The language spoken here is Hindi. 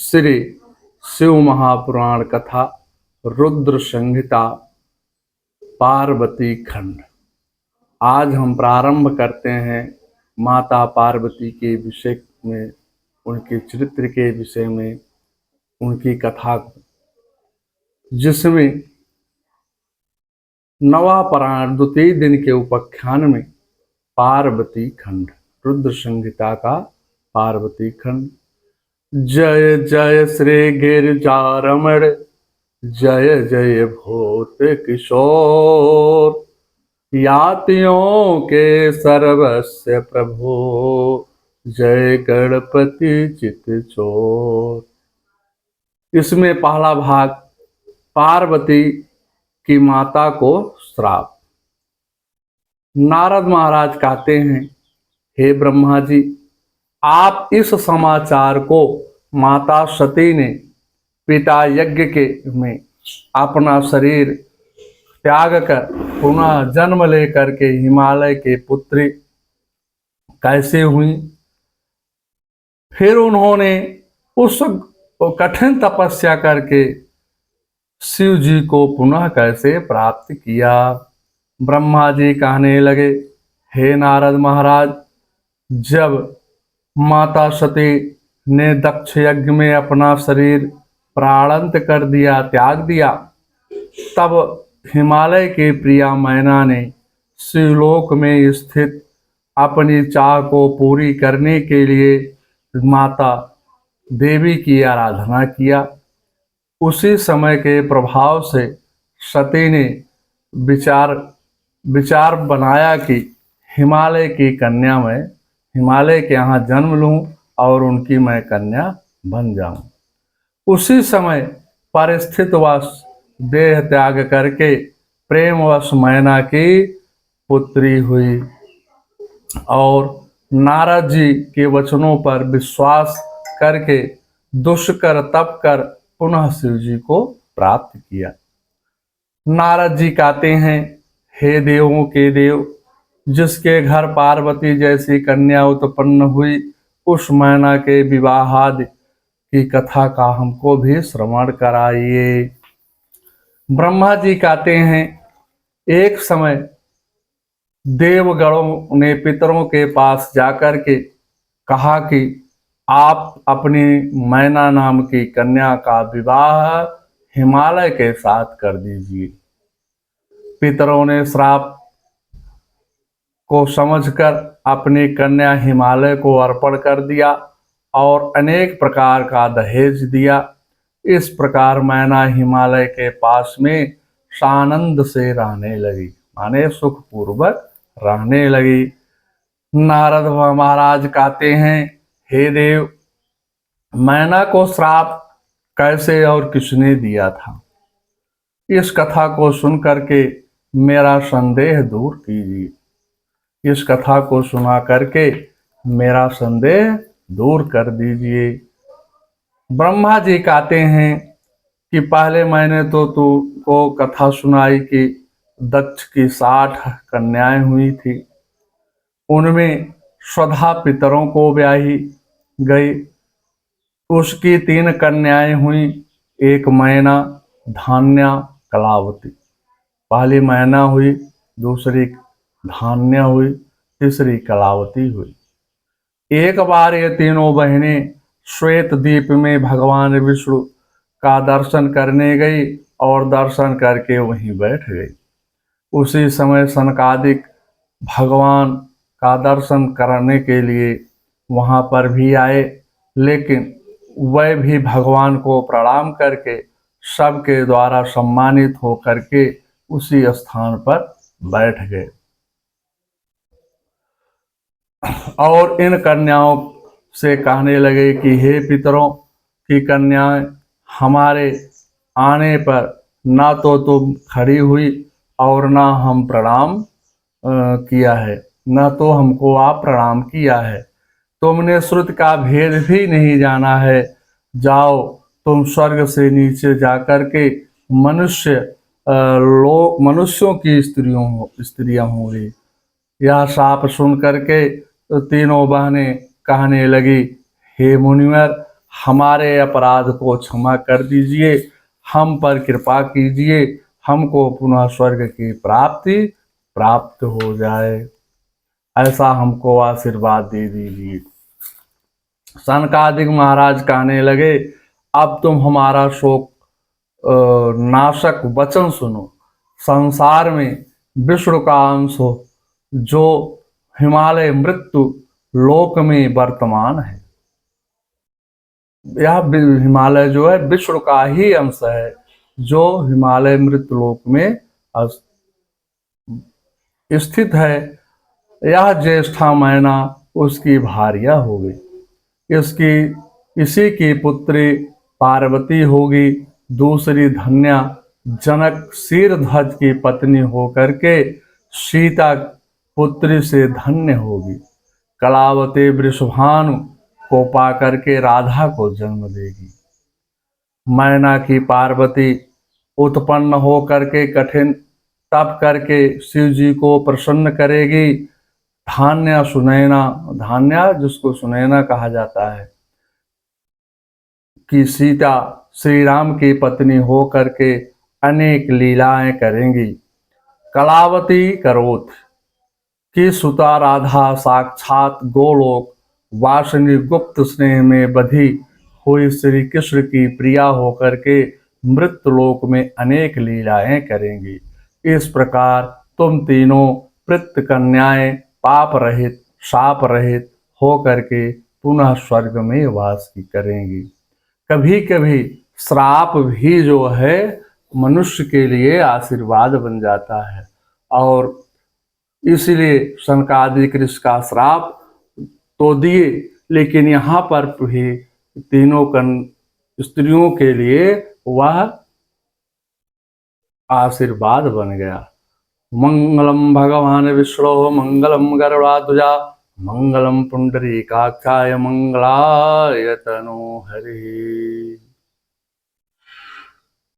श्री शिव महापुराण कथा रुद्र संहिता पार्वती खंड। आज हम प्रारंभ करते हैं माता पार्वती के विषय में, उनके चरित्र के विषय में, उनकी कथा को, जिसमें नवा पुराण द्वितीय दिन के उपाख्यान में पार्वती खंड, रुद्र संहिता का पार्वती खंड। जय जय श्री गिरिजारमण, जय जय भूत किशोर, यातियों के सर्वस्व प्रभु, जय गणपति चित चोर। इसमें पहला भाग पार्वती की माता को श्राप। नारद महाराज कहते हैं, हे ब्रह्मा जी, आप इस समाचार को माता सती ने पिता यज्ञ के में अपना शरीर त्याग कर पुनः जन्म लेकर के हिमालय के पुत्री कैसे हुई, फिर उन्होंने उस कठिन तपस्या करके शिव जी को पुनः कैसे प्राप्त किया। ब्रह्मा जी कहने लगे, हे नारद महाराज, जब माता सती ने दक्ष यज्ञ में अपना शरीर प्राणांत कर दिया, त्याग दिया, तब हिमालय के प्रिया मैना ने शिवलोक में स्थित अपनी चाह को पूरी करने के लिए माता देवी की आराधना किया। उसी समय के प्रभाव से सती ने विचार बनाया कि हिमालय की कन्या में हिमालय के यहाँ जन्म लूं और उनकी मैं कन्या बन जाऊं। उसी समय परिस्थितिवश देह त्याग करके प्रेमवश मैना की पुत्री हुई और नारद जी के वचनों पर विश्वास करके दुष्कर तप कर पुनः शिव जी को प्राप्त किया। नारद जी कहते हैं, हे देवों के देव, जिसके घर पार्वती जैसी कन्या उत्पन्न हुई, उस मैना के विवाहादि की कथा का हमको भी श्रवण कराइए। ब्रह्मा जी कहते हैं, एक समय देवगणों ने पितरों के पास जाकर के कहा कि आप अपनी मैना नाम की कन्या का विवाह हिमालय के साथ कर दीजिए। पितरों ने श्राप को समझकर अपनी कन्या हिमालय को अर्पण कर दिया और अनेक प्रकार का दहेज दिया। इस प्रकार मैना हिमालय के पास में सानंद से रहने लगी, माने सुखपूर्वक रहने लगी। नारद महाराज कहते हैं, हे देव, मैना को श्राप कैसे और किसने दिया था, इस कथा को सुन करके मेरा संदेह दूर कीजिए। इस कथा को सुना करके मेरा संदेह दूर कर दीजिए। ब्रह्मा जी कहते हैं कि पहले मैंने तो तुमको कथा सुनाई कि दक्ष की 60 कन्याएं हुई थी, उनमें स्वधा पितरों को ब्याही गई। उसकी 3 कन्याएं हुई, एक मैना, धान्या, कलावती। पहली मैना हुई, दूसरी धान्या हुई, तीसरी कलावती हुई। एक बार ये तीनों बहनें श्वेत द्वीप में भगवान विष्णु का दर्शन करने गई और दर्शन करके वहीं बैठ गई। उसी समय सनकादिक भगवान का दर्शन करने के लिए वहां पर भी आए, लेकिन वह भी भगवान को प्रणाम करके सबके द्वारा सम्मानित होकर के उसी स्थान पर बैठ गए और इन कन्याओं से कहने लगे कि हे पितरों की कन्याएं, हमारे आने पर ना तो तुम खड़ी हुई और ना हम प्रणाम किया है, ना तो हमको आप प्रणाम किया है। तुमने श्रुति का भेद भी नहीं जाना है। जाओ, तुम स्वर्ग से नीचे जाकर के मनुष्यों की स्त्रियां होंगी। यह शाप सुन करके तो तीनों बहनें कहने लगी, हे मुनिवर, हमारे अपराध को क्षमा कर दीजिए, हम पर कृपा कीजिए, हमको पुनः स्वर्ग की प्राप्ति प्राप्त हो जाए, ऐसा हमको आशीर्वाद दे दीजिए। सनकादिक महाराज कहने लगे, अब तुम हमारा शोक नाशक वचन सुनो। संसार में विष्णु का अंश हो, जो हिमालय मृत्यु लोक में वर्तमान है। यह हिमालय जो है विष्णु का ही अंश है, जो हिमालय मृत्यु लोक में स्थित है। यह ज्येष्ठा मैना उसकी भार्या होगी, इसी की पुत्री पार्वती होगी, दूसरी धन्या जनक शीरध्वज की पत्नी होकर के सीता पुत्री से धन्य होगी। कलावती वृषभानु को पा करके राधा को जन्म देगी। मैना की पार्वती उत्पन्न हो करके कठिन तप करके शिव जी को प्रसन्न करेगी। धान्या सुनैना, धान्या जिसको सुनैना कहा जाता है, कि सीता श्री राम की पत्नी हो करके अनेक लीलाएं करेंगी। कलावती करोत की सुता राधा साक्षात गोलोक वासनी गुप्त स्नेह में बधी हुई श्री कृष्ण की प्रिया होकर के मृत्युलोक में अनेक लीलाएं करेंगी। इस प्रकार तुम तीनों पृत कन्याएं पाप रहित शाप रहित हो करके पुनः स्वर्ग में वास की करेंगी। कभी कभी श्राप भी जो है मनुष्य के लिए आशीर्वाद बन जाता है, और इसलिए सनकादिक ऋषि का श्राप तो दिए, लेकिन यहाँ पर भी तीनों स्त्रियों के लिए वह आशीर्वाद बन गया। मंगलम भगवान विष्णु मंगलम गरुड़ाध्वजा मंगलम पुंडरीकाक्षाय मंगलाय तनोहरि।